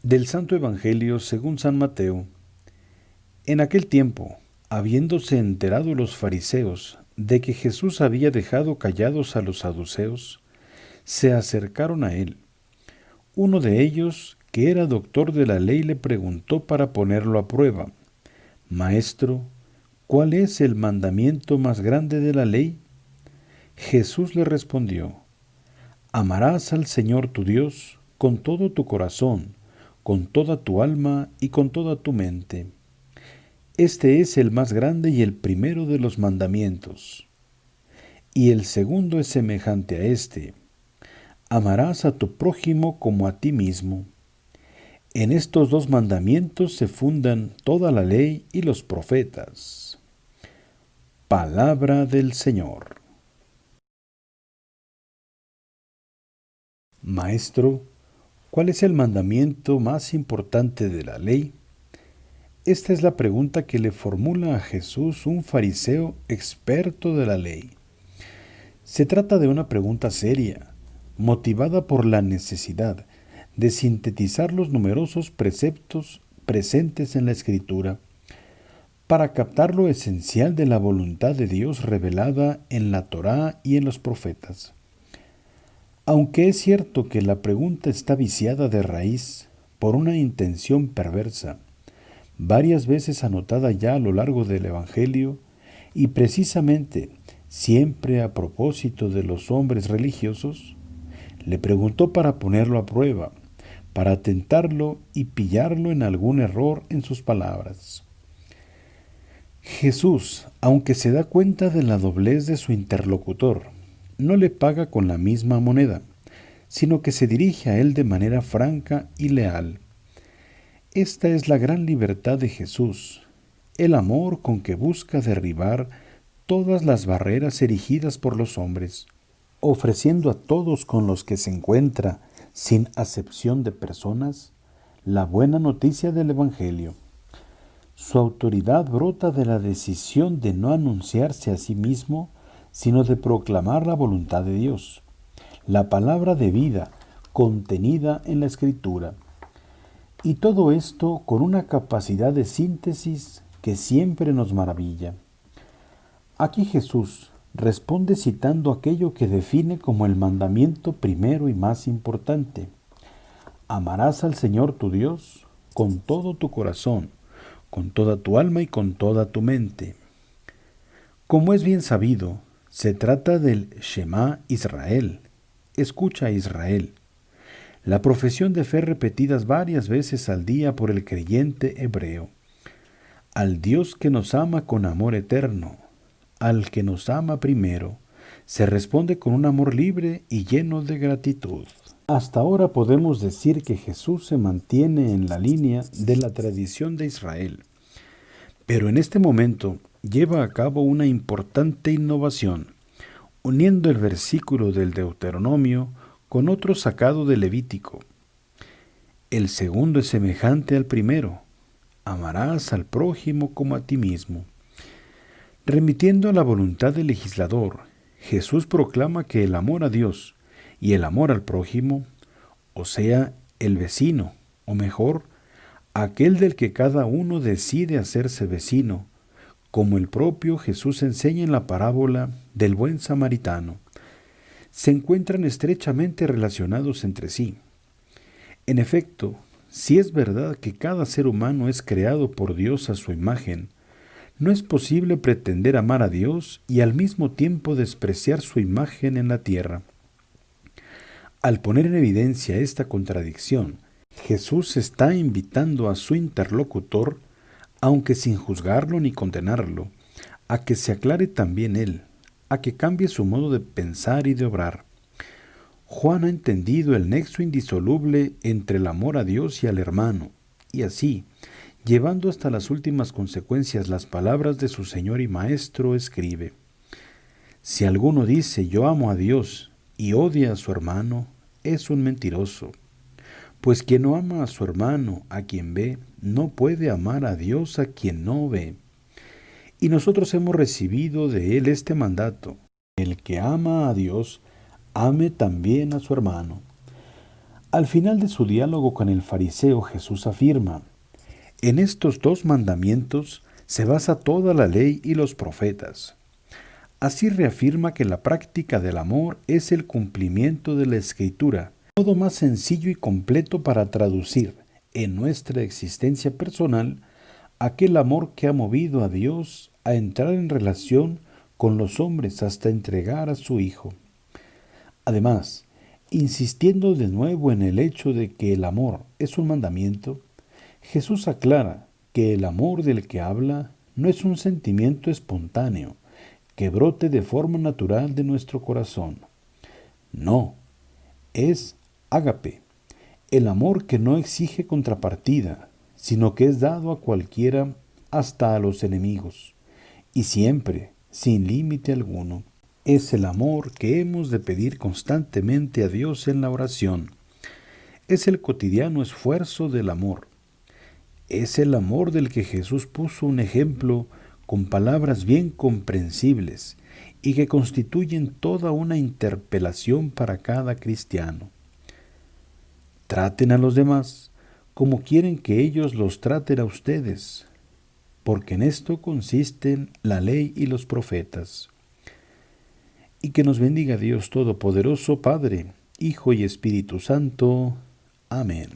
Del Santo Evangelio según San Mateo. En aquel tiempo, habiéndose enterado los fariseos de que Jesús había dejado callados a los saduceos, se acercaron a él. Uno de ellos, que era doctor de la ley, le preguntó para ponerlo a prueba: Maestro, ¿cuál es el mandamiento más grande de la ley? Jesús le respondió: Amarás al Señor tu Dios con todo tu corazón, con toda tu alma y con toda tu mente. Este es el más grande y el primero de los mandamientos. Y el segundo es semejante a este: amarás a tu prójimo como a ti mismo. En estos dos mandamientos se fundan toda la ley y los profetas. Palabra del Señor. Maestro, ¿cuál es el mandamiento más importante de la ley? Esta es la pregunta que le formula a Jesús un fariseo experto de la ley. Se trata de una pregunta seria, motivada por la necesidad de sintetizar los numerosos preceptos presentes en la Escritura para captar lo esencial de la voluntad de Dios revelada en la Torá y en los profetas. Aunque es cierto que la pregunta está viciada de raíz por una intención perversa, varias veces anotada ya a lo largo del Evangelio, y precisamente siempre a propósito de los hombres religiosos, le preguntó para ponerlo a prueba, para tentarlo y pillarlo en algún error en sus palabras. Jesús, aunque se da cuenta de la doblez de su interlocutor, no le paga con la misma moneda, sino que se dirige a él de manera franca y leal. Esta es la gran libertad de Jesús, el amor con que busca derribar todas las barreras erigidas por los hombres, ofreciendo a todos con los que se encuentra, sin acepción de personas, la buena noticia del Evangelio. Su autoridad brota de la decisión de no anunciarse a sí mismo, sino de proclamar la voluntad de Dios, la palabra de vida contenida en la Escritura. Y todo esto con una capacidad de síntesis que siempre nos maravilla. Aquí Jesús responde citando aquello que define como el mandamiento primero y más importante: amarás al Señor tu Dios con todo tu corazón, con toda tu alma y con toda tu mente. Como es bien sabido, se trata del Shema Israel. Escucha, Israel. La profesión de fe repetidas varias veces al día por el creyente hebreo. Al Dios que nos ama con amor eterno, al que nos ama primero, se responde con un amor libre y lleno de gratitud. Hasta ahora podemos decir que Jesús se mantiene en la línea de la tradición de Israel, pero en este momento lleva a cabo una importante innovación, uniendo el versículo del Deuteronomio con otro sacado del Levítico. El segundo es semejante al primero: amarás al prójimo como a ti mismo. Remitiendo a la voluntad del legislador, Jesús proclama que el amor a Dios y el amor al prójimo, o sea, el vecino, o mejor, aquel del que cada uno decide hacerse vecino, como el propio Jesús enseña en la parábola del buen samaritano, se encuentran estrechamente relacionados entre sí. En efecto, si es verdad que cada ser humano es creado por Dios a su imagen, no es posible pretender amar a Dios y al mismo tiempo despreciar su imagen en la tierra. Al poner en evidencia esta contradicción, Jesús está invitando a su interlocutor, aunque sin juzgarlo ni condenarlo, a que se aclare también él, a que cambie su modo de pensar y de obrar. Juan ha entendido el nexo indisoluble entre el amor a Dios y al hermano, y así, llevando hasta las últimas consecuencias las palabras de su Señor y Maestro, escribe: Si alguno dice yo amo a Dios y odia a su hermano, es un mentiroso. Pues quien no ama a su hermano, a quien ve, no puede amar a Dios a quien no ve. Y nosotros hemos recibido de él este mandato: el que ama a Dios, ame también a su hermano. Al final de su diálogo con el fariseo, Jesús afirma: en estos dos mandamientos se basa toda la ley y los profetas. Así reafirma que la práctica del amor es el cumplimiento de la Escritura, modo más sencillo y completo para traducir en nuestra existencia personal aquel amor que ha movido a Dios a entrar en relación con los hombres hasta entregar a su Hijo. Además, insistiendo de nuevo en el hecho de que el amor es un mandamiento, Jesús aclara que el amor del que habla no es un sentimiento espontáneo que brote de forma natural de nuestro corazón. No, es ágape, el amor que no exige contrapartida, sino que es dado a cualquiera, hasta a los enemigos, y siempre, sin límite alguno. Es el amor que hemos de pedir constantemente a Dios en la oración. Es el cotidiano esfuerzo del amor. Es el amor del que Jesús puso un ejemplo con palabras bien comprensibles y que constituyen toda una interpelación para cada cristiano. Traten a los demás como quieren que ellos los traten a ustedes, porque en esto consisten la ley y los profetas. Y que nos bendiga Dios Todopoderoso, Padre, Hijo y Espíritu Santo. Amén.